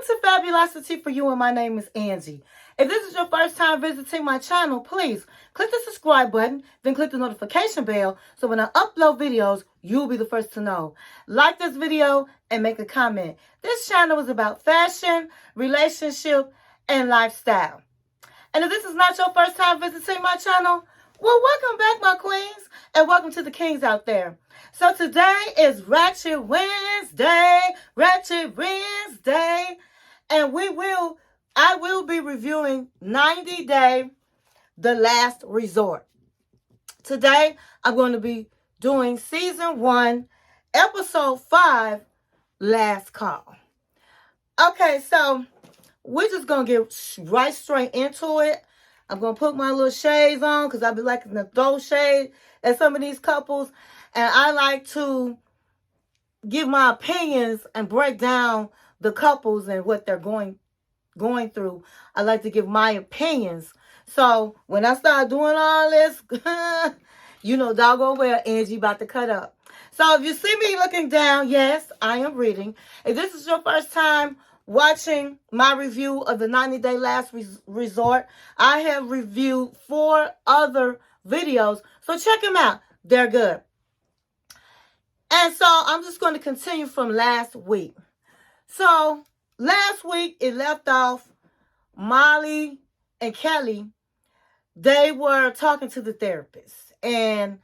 to Fabulosity For You, and my name is Angie. If this is your first time visiting my channel, please click the subscribe button, then click the notification bell so when I upload videos, you'll be the first to know. Like this video and make a comment. This channel is about fashion, relationship, and lifestyle. And if this is not your first time visiting my channel, well, welcome back, my queens, and welcome to the kings out there. So today is Ratchet Wednesday, and I will be reviewing 90 Day, The Last Resort. Today, I'm going to be doing Season 1, Episode 5, Last Call. Okay, so we're just going to get right straight into it. I'm going to put my little shades on because I be liking to throw shade at some of these couples. And I like to give my opinions and break down the couples and what they're going through. I like to give my opinions. So when I start doing all this, you know, doggone well, Angie about to cut up. So if you see me looking down, yes, I am reading. If this is your first time watching my review of the 90 Day Last Resort, I have reviewed 4 other videos. So check them out. They're good. And so I'm just going to continue from last week. So last week it left off Molly and Kelly. They were talking to the therapist. And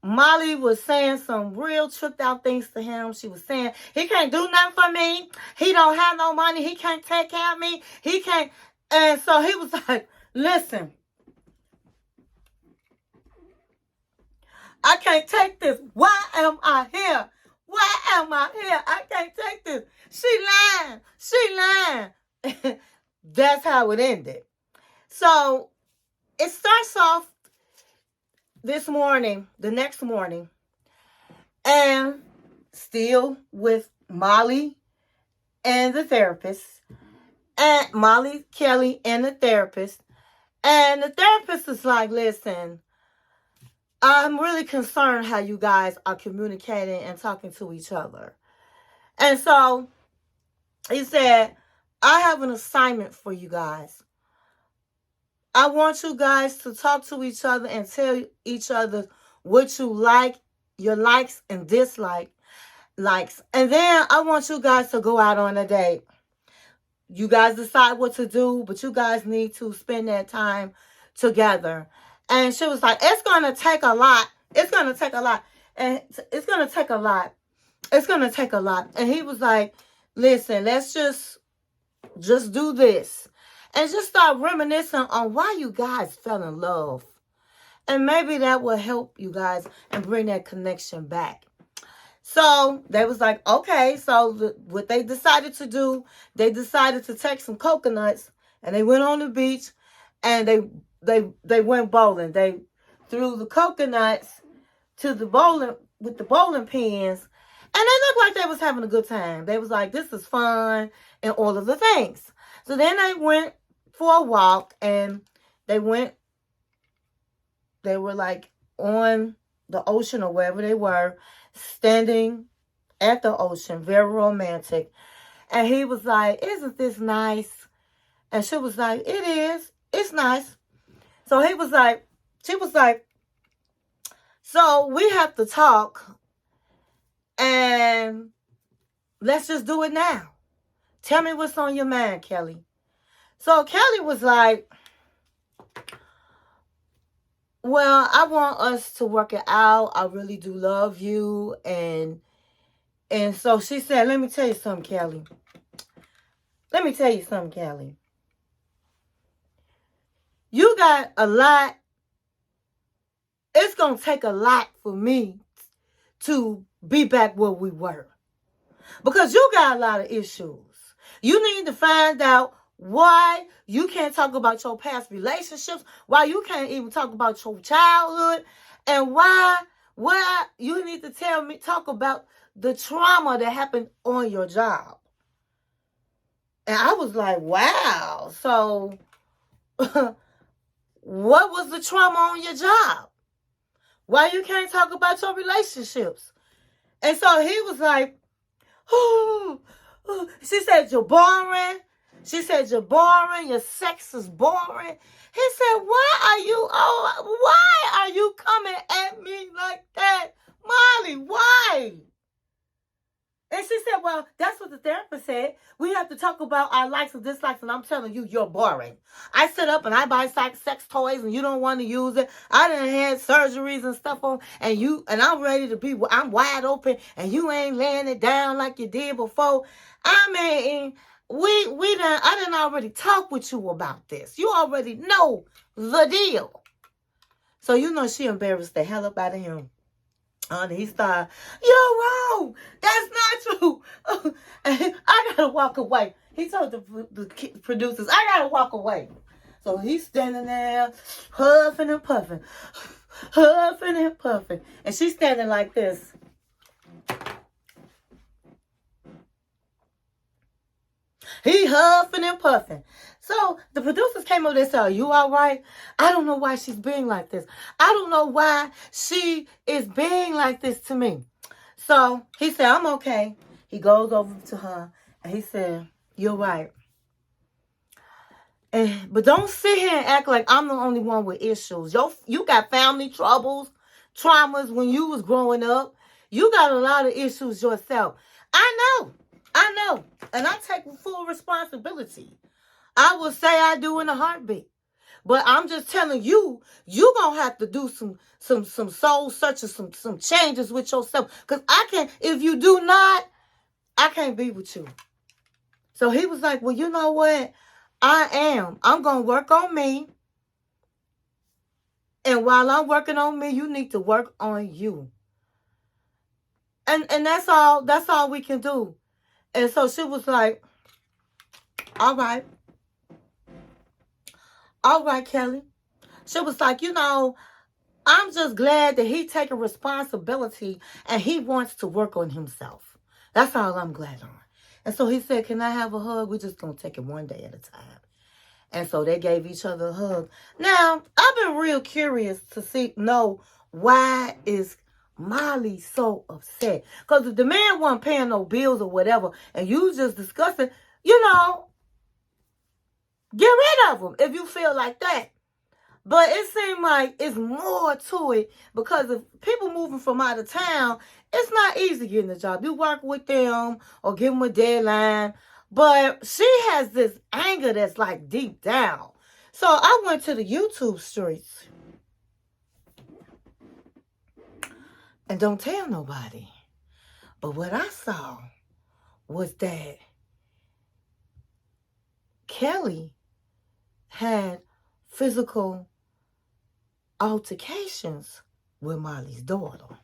Molly was saying some real tricked out things to him. She was saying, he can't do nothing for me. He don't have no money. He can't take care of me. He can't. And so he was like, listen, I can't take this. Why am I here? Why am I here? I can't take this. She lying. That's how it ended. So it starts off this morning, the next morning, and still with Molly and the therapist, and Molly, Kelly, and the therapist. And the therapist is like, listen, I'm really concerned how you guys are communicating and talking to each other. And so he said, I have an assignment for you guys. I want you guys to talk to each other and tell each other what you like, your likes and dislikes. And then I want you guys to go out on a date. You guys decide what to do, but you guys need to spend that time together. And she was like, it's going to take a lot. It's going to take a lot. And it's going to take a lot. It's going to take a lot. And he was like, listen, let's just do this. And just start reminiscing on why you guys fell in love. And maybe that will help you guys and bring that connection back. So they was like, okay. So what they decided to do, they decided to take some coconuts and they went on the beach and they went bowling. They threw the coconuts to the bowling with the bowling pins. And they looked like they was having a good time. They was like, this is fun and all of the things. So then they went for a walk and they were like on the ocean or wherever they were, standing at the ocean, very romantic. And he was like, isn't this nice? And she was like, it is. It's nice. So she was like, so we have to talk and let's just do it now. Tell me what's on your mind, Kelly. So Kelly was like, well, I want us to work it out. I really do love you. And so she said, let me tell you something, Kelly. You got a lot. It's going to take a lot for me to be back where we were. Because you got a lot of issues. You need to find out why you can't talk about your past relationships, why you can't even talk about your childhood, and why you need to talk about the trauma that happened on your job. And I was like, wow. So what was the trauma on your job? Why you can't talk about your relationships? And so he was like, oh, She said, you're boring. She said, you're boring. Your sex is boring. He said, why are you coming at me like that? Molly, why? And she said, well, that's what the therapist said. We have to talk about our likes and dislikes, and I'm telling you, you're boring. I sit up and I buy sex toys, and you don't want to use it. I done had surgeries and stuff on, and I'm ready to I'm wide open, and you ain't laying it down like you did before. I mean, I done already talked with you about this. You already know the deal. So you know she embarrassed the hell up out of him. And he started, you're wrong. That's not true. I gotta walk away. He told the producers, I gotta walk away. So he's standing there, huffing and puffing, huffing and puffing. And she's standing like this. He huffing and puffing. So the producers came over there and said, are you all right? I don't know why she's being like this. I don't know why she is being like this to me. So he said, I'm okay. He goes over to her and he said, you're right. But don't sit here and act like I'm the only one with issues. You got family troubles, traumas when you was growing up. You got a lot of issues yourself. I know. And I take full responsibility. I will say I do in a heartbeat. But I'm just telling you, you're going to have to do some soul searching, some changes with yourself. Because if you do not, I can't be with you. So he was like, well, you know what? I'm going to work on me. And while I'm working on me, you need to work on you. And that's all we can do. And so she was like, all right, Kelly. She was like, I'm just glad that he taking responsibility and he wants to work on himself. That's all I'm glad on. And so he said, can I have a hug? We're just going to take it one day at a time. And so they gave each other a hug. Now, I've been real curious to know why is Molly so upset? Because if the man wasn't paying no bills or whatever, and you just discussing, get rid of him if you feel like that. But it seemed like it's more to it because if people moving from out of town, it's not easy getting a job. You work with them or give them a deadline. But she has this anger that's like deep down. So I went to the YouTube streets. And don't tell nobody. But what I saw was that Kelly had physical altercations with Molly's daughter.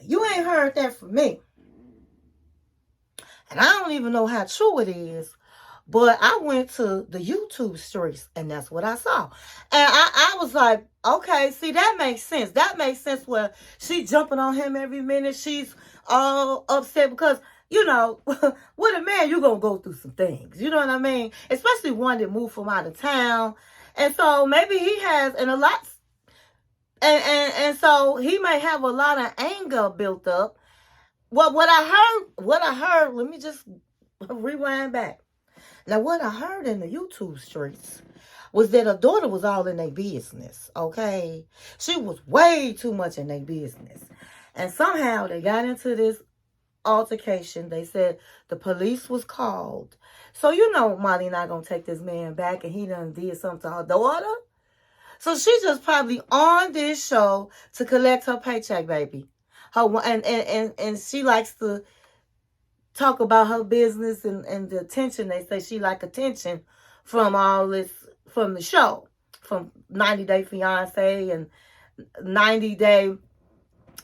You ain't heard that from me. And I don't even know how true it is. But I went to the YouTube streets and that's what I saw. And I was like, okay, see, that makes sense. That makes sense where she's jumping on him every minute. She's all upset because, with a man, you're going to go through some things. You know what I mean? Especially one that moved from out of town. And so maybe he has, and so he may have a lot of anger built up. Well, what I heard, let me just rewind back. Now, what I heard in the YouTube streets was that her daughter was all in their business, okay? She was way too much in their business. And somehow they got into this altercation. They said the police was called. So, Molly not going to take this man back and he done did something to her daughter. So she just probably on this show to collect her paycheck, baby. And she likes to talk about her business and the attention. They say she like attention from all this, from the show, from 90 Day Fiance and 90 Day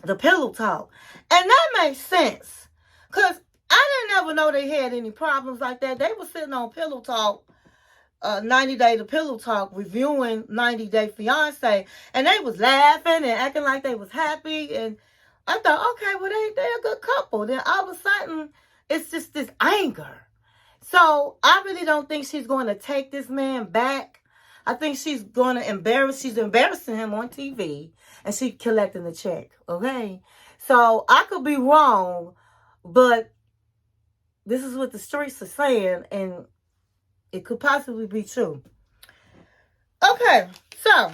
The Pillow Talk. And that makes sense. Because I didn't ever know they had any problems like that. They were sitting on Pillow Talk, 90 Day The Pillow Talk, reviewing 90 Day Fiance. And they was laughing and acting like they was happy. And I thought, okay, well, they're a good couple. Then all of a sudden, it's just this anger. So I really don't think she's going to take this man back. I think she's going to she's embarrassing him on TV and she's collecting the check. Okay. So I could be wrong, But this is what the streets are saying, and it could possibly be true. Okay, so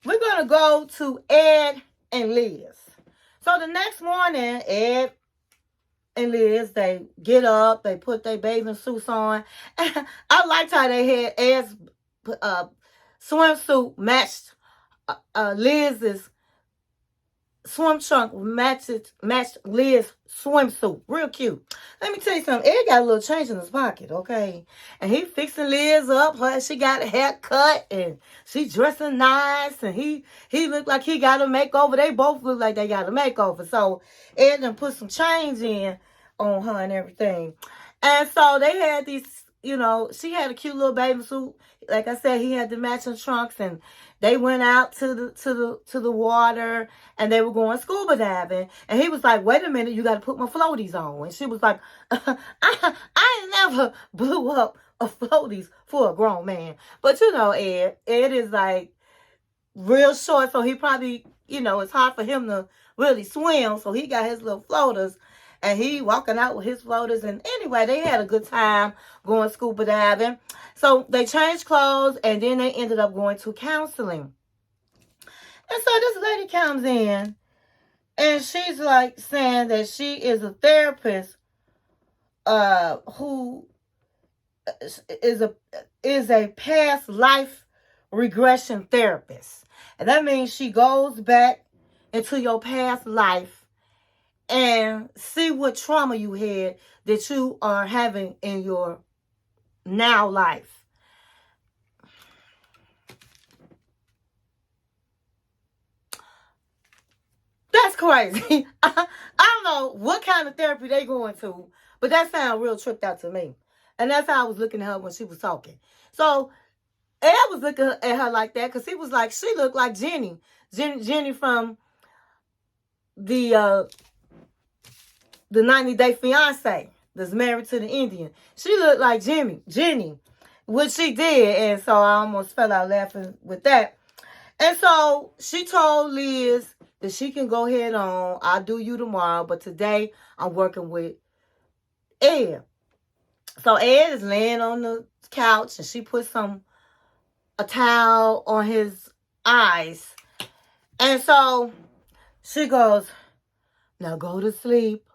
we're going to go to Ed and Liz. So the next morning, Ed and Liz, they get up, they put their bathing suits on. I liked how they had Ed's swimsuit matched Liz's swim trunk, matched Liz's swimsuit. Real cute. Let me tell you something. Ed got a little change in his pocket, okay? And he fixing Liz up. She got a haircut and she dressing nice. And he looked like he got a makeover. They both look like they got a makeover. So Ed done put some change in on her and everything. And so they had these, she had a cute little bathing suit. Like I said, he had the matching trunks, and they went out to the water, and they were going scuba diving. And he was like, "Wait a minute, you got to put my floaties on." And she was like, "I ain't never blew up a floaties for a grown man." But Ed is like real short, so he probably, it's hard for him to really swim. So he got his little floaters. And he walking out with his floaters. And anyway, they had a good time going scuba diving. So they changed clothes, and then they ended up going to counseling. And so this lady comes in, and she's like saying that she is a therapist who is a past life regression therapist. And that means she goes back into your past life and see what trauma you had that you are having in your now life. That's crazy. I don't know what kind of therapy they going to, but that sounds real tripped out to me. And that's how I was looking at her when she was talking. So Ed was looking at her like that because he was like, she looked like Jenny. Jenny from the 90-Day Fiance that's married to the Indian. She looked like Jenny, which she did. And so I almost fell out laughing with that. And so she told Liz that she can go ahead on. I'll do you tomorrow. But today I'm working with Ed. So Ed is laying on the couch, and she put a towel on his eyes. And so she goes, "Now go to sleep.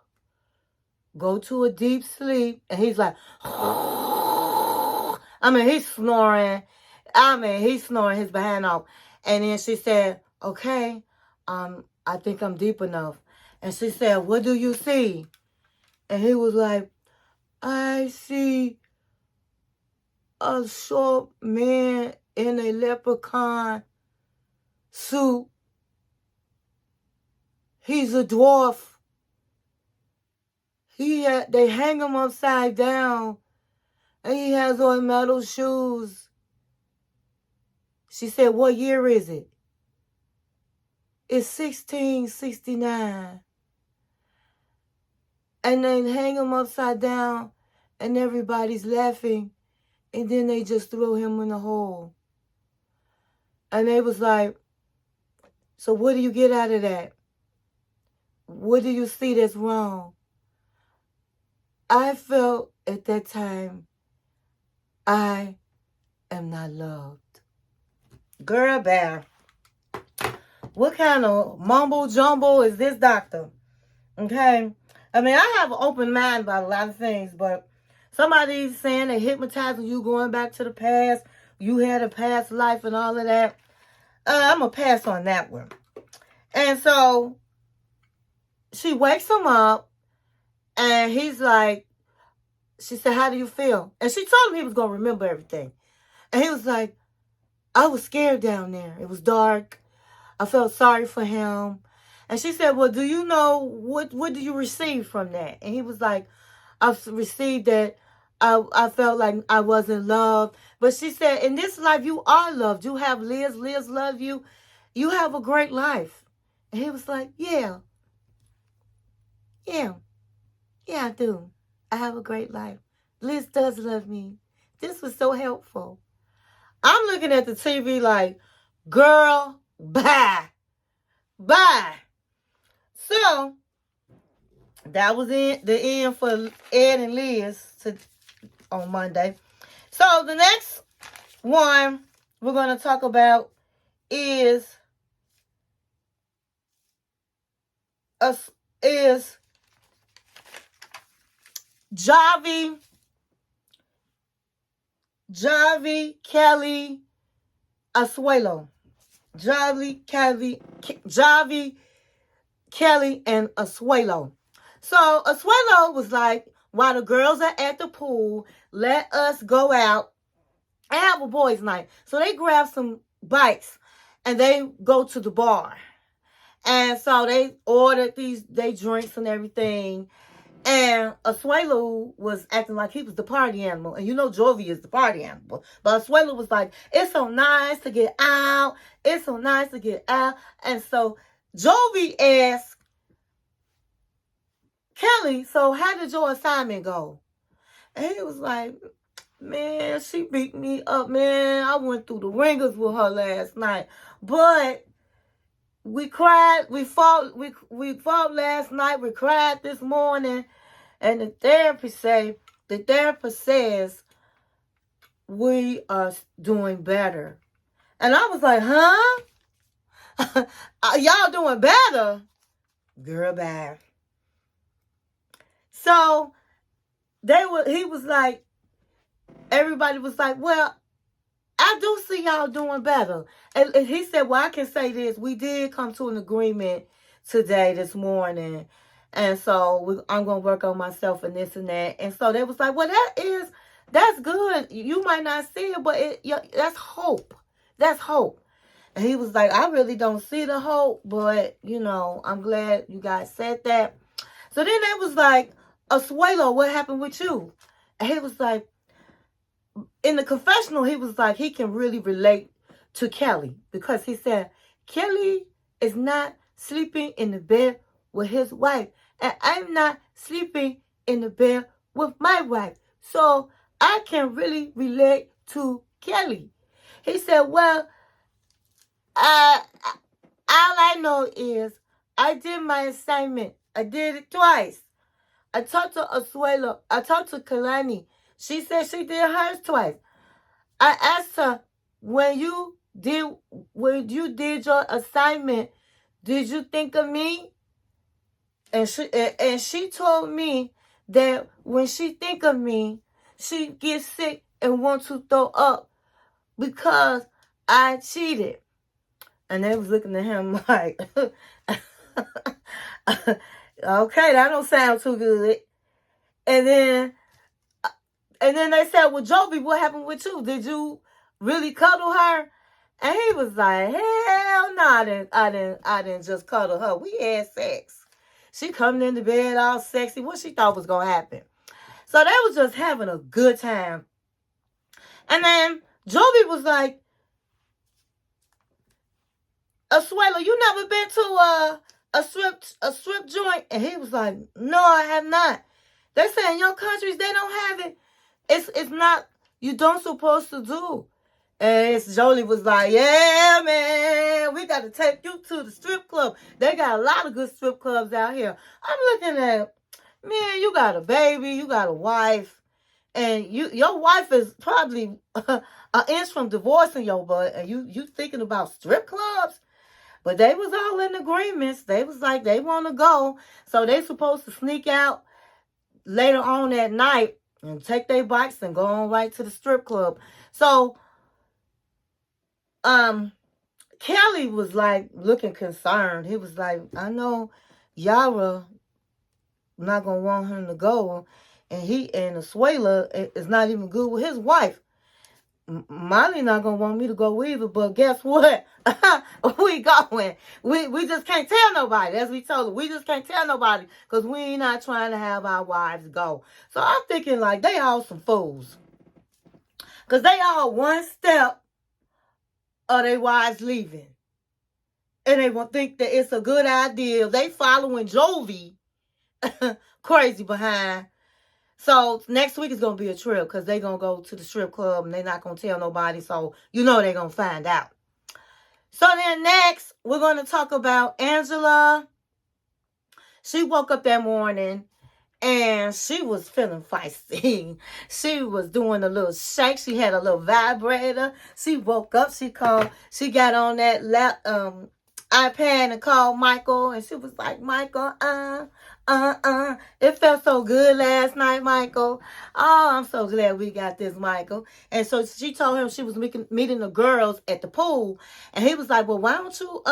Go to a deep sleep." And he's like, he's snoring. He's snoring his behind off. And then she said, "Okay, I think I'm deep enough." And she said, "What do you see?" And he was like, "I see a short man in a leprechaun suit. He's a dwarf. They hang him upside down, and he has on metal shoes." She said, "What year is it?" "It's 1669. And they hang him upside down, and everybody's laughing, and then they just throw him in a hole." And they was like, "So what do you get out of that? What do you see that's wrong?" I felt at that time, I am not loved. Girl, bear. What kind of mumbo jumbo is this, doctor? Okay. I have an open mind about a lot of things, but somebody's saying they hypnotizing you, going back to the past. You had a past life and all of that. I'm going to pass on that one. And so she wakes him up, and he's like, she said, "How do you feel?" And she told him he was going to remember everything. And he was like, "I was scared down there. It was dark. I felt sorry for him." And she said, "Well, do you know what do you receive from that?" And he was like, "I've received that I felt like I wasn't loved." But she said, "In this life, you are loved. You have Liz. Liz love you. You have a great life." And he was like, yeah, I do. I have a great life. Liz does love me. This was so helpful." I'm looking at the TV like, girl, bye. So That was the end for Ed and Liz on Monday. So the next one we're going to talk about is us is Javi, Kelly, Asuelo. Javi, Kelly, and Asuelo. So Asuelo was like, while the girls are at the pool, let us go out and have a boys' night. So they grab some bikes and they go to the bar. And so they ordered they drinks and everything. And Asuelo was acting like he was the party animal. And you know Jovi is the party animal. But Asuelo was like, it's so nice to get out. It's so nice to get out. And so Jovi asked Kelly, so how did your assignment go? And he was like, man, she beat me up, man. I went through the ringers with her last night. But we cried. We fought last night. We cried this morning. And the therapist says we are doing better. And I was like, huh? Y'all doing better? Girl, bad. So he was like, everybody was like, well, I do see y'all doing better. And he said, well, I can say this. We did come to an agreement this morning. And so I'm going to work on myself and this and that. And so they was like, well, that's good. You might not see it, but that's hope. That's hope. And he was like, I really don't see the hope, but, I'm glad you guys said that. So then they was like, Asuelo, what happened with you? And he was like, in the confessional, he was like, he can really relate to Kelly because he said, Kelly is not sleeping in the bed with his wife, and I'm not sleeping in the bed with my wife. So I can really relate to Kelly. He said, well, all I know is I did my assignment. I did it twice. I talked to Asuelo. I talked to Kalani. She said she did hers twice. I asked her, when you did your assignment, did you think of me? And she told me that when she think of me, she gets sick and wants to throw up because I cheated. And they was looking at him like, okay, that don't sound too good. And then they said, well, Jovi, what happened with you? Did you really cuddle her? And he was like, hell no, I didn't just cuddle her. We had sex. She coming into bed all sexy. What she thought was going to happen. So they was just having a good time. And then Jovi was like, Asuelo, you never been to a strip joint? And he was like, no, I have not. They say in your countries they don't have it. It's not, you don't supposed to do. And Jolie was like, yeah, man, we got to take you to the strip club. They got a lot of good strip clubs out here. I'm looking at, man, you got a baby, you got a wife, and your wife is probably an inch from divorcing your butt, and you thinking about strip clubs? But they was all in agreements. They was like, they want to go. So they supposed to sneak out later on that night and take their bikes and go on right to the strip club. So, Kelly was like looking concerned. He was like, I know Yara not gonna want him to go, and Asuela is not even good with his wife. Molly not gonna want me to go either, but guess what? We going. We just can't tell nobody. As we told her, we just can't tell nobody because we ain't not trying to have our wives go. So I'm thinking like they all some fools. Because they all one step of their wives leaving. And they won't think that it's a good idea. They following Jovi crazy behind. So next week is going to be a trip because they're going to go to the strip club and they're not going to tell nobody. So you know they're going to find out. So then next, we're going to talk about Angela She woke up that morning and she was feeling feisty. She was doing a little shake. She had a little vibrator. She woke up. She got on that iPad and called Michael. And she was like, Michael, It felt so good last night, Michael. Oh, I'm so glad we got this, Michael. And so she told him she was meeting the girls at the pool. And he was like, well, why don't you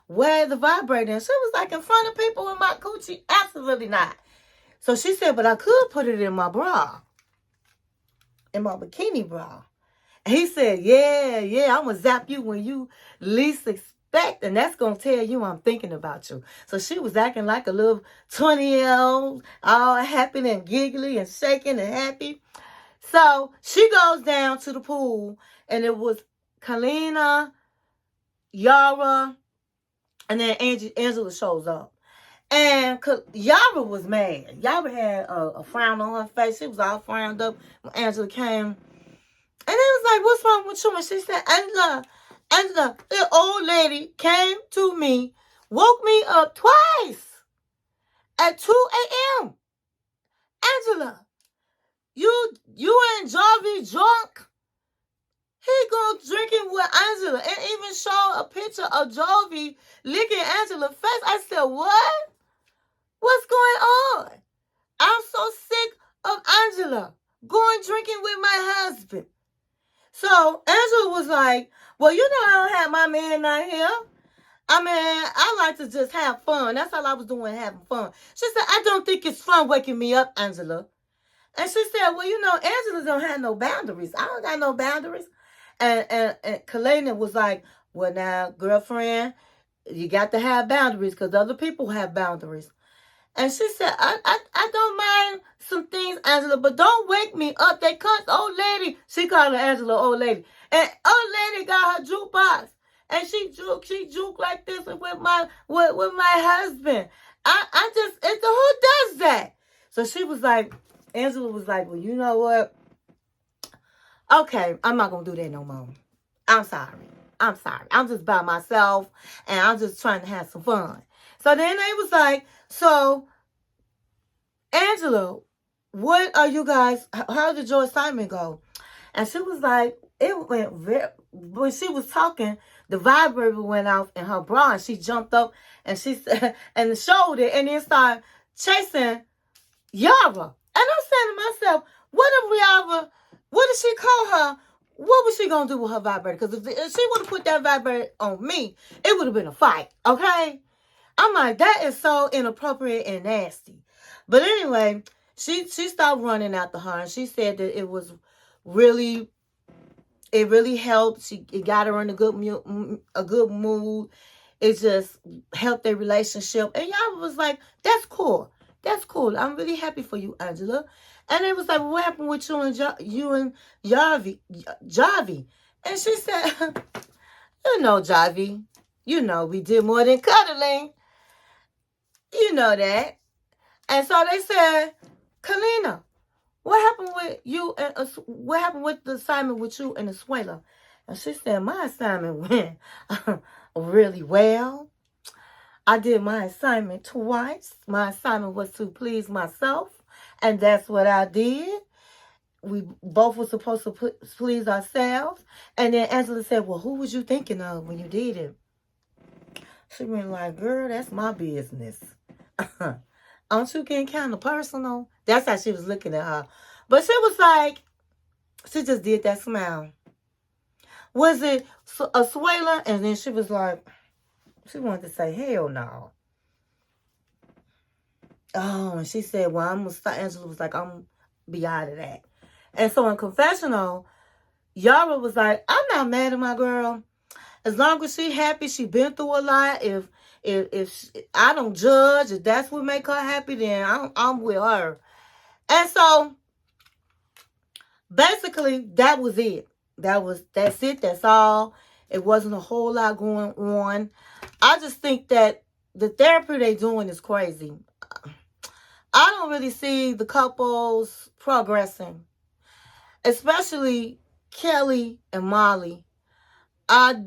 wear the vibrator? And she was like, in front of people in my coochie? Absolutely not. So she said, but I could put it in my bra, in my bikini bra. And he said, yeah, I'm going to zap you when you least expect, and that's going to tell you I'm thinking about you. So she was acting like a little 20-year-old, all happy and giggly and shaking and happy. So she goes down to the pool, and it was Kalina, Yara, and then Angela shows up. And Yara was mad. Yara had a frown on her face. She was all frowned up when Angela came. And it was like, what's wrong with you? And she said, Angela, the old lady came to me, woke me up twice at 2 a.m. Angela, you and Jarvie drunk? He go drinking with Angela and even show a picture of Jarvie licking Angela's face. I said, what? What's going on? I'm so sick of Angela going drinking with my husband. So Angela was like, well, you know, I don't have my man out here. I mean, I like to just have fun. That's all I was doing, having fun. She said, I don't think it's fun waking me up, Angela. And she said, well, you know, Angela don't have no boundaries. I don't got no boundaries. And Kalina was like, well, now, girlfriend, you got to have boundaries because other people have boundaries. And she said, I don't mind some things, Angela, but don't wake me up. That cunt old lady. She called her Angela old lady. And old lady got her jukebox. And she juke like this with my husband. Who does that? So she was like, Angela was like, well, you know what? Okay, I'm not going to do that no more. I'm sorry. I'm just by myself, and I'm just trying to have some fun. So then they was like, so, Angela, what are you guys, how did your assignment go? And she was like, it went when she was talking, the vibrator went off in her bra, and she jumped up, and she said, and showed it, and then started chasing Yara. And I'm saying to myself, what did she call her? What was she going to do with her vibrator? Because if she would have put that vibrator on me, it would have been a fight, okay? I'm like, that is so inappropriate and nasty. But anyway, she stopped running after her, and she said that it really helped. It got her in a good mood. It just helped their relationship. And y'all was like, that's cool. That's cool. I'm really happy for you, Angela. And it was like, what happened with you and Javi? And she said, you know, Javi, you know, we did more than cuddling. You know that. And so they said, Kalina, what happened with you and what happened with the assignment with you and Asuela? And she said, my assignment went really well. I did my assignment twice. My assignment was to please myself, and that's what I did. We both were supposed to please ourselves. And then Angela said, well, who was you thinking of when you did it? She went like, girl, that's my business. Aren't you getting kind of personal? That's how she was looking at her. But she was like, she just did that smile. Was it Asuela? And then she was like, she wanted to say, hell no. Oh, and she said, well, Angela was like, I'm going to be out of that. And so in confessional, Yara was like, I'm not mad at my girl. As long as she happy, she been through a lot. If I don't judge, if that's what make her happy, then I'm with her. And so basically that was it. That's it. That's all. It wasn't a whole lot going on. I just think that the therapy they doing is crazy. I don't really see the couples progressing, especially Kelly and Molly. I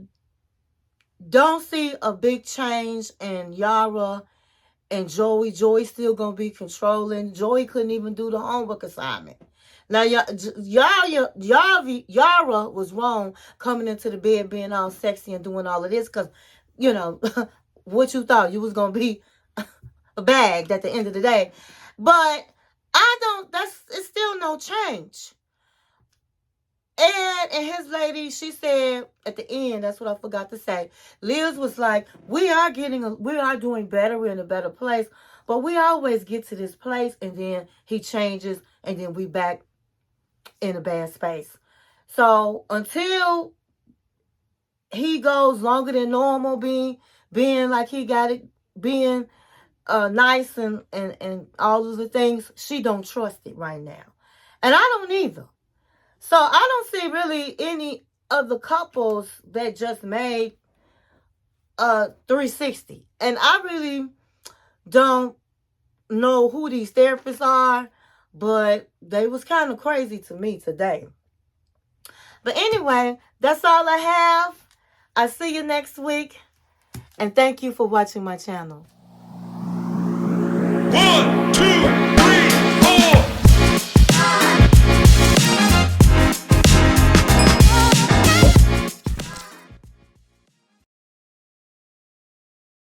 don't see a big change in Yara And Joey's still gonna be controlling. Joey couldn't even do the homework assignment. Now, Yara was wrong coming into the bed being all sexy and doing all of this because, you know, what you thought you was gonna be bagged at the end of the day. But it's still no change. And his lady, she said at the end, that's what I forgot to say. Liz was like, we are doing better. We're in a better place. But we always get to this place and then he changes and then we back in a bad space. So until he goes longer than normal, being like he got it, being nice and all of the things, she don't trust it right now. And I don't either. So I don't see really any of the couples that just made 360. And I really don't know who these therapists are, but they was kind of crazy to me today. But anyway, that's all I have. I'll see you next week. And thank you for watching my channel. 1, 2,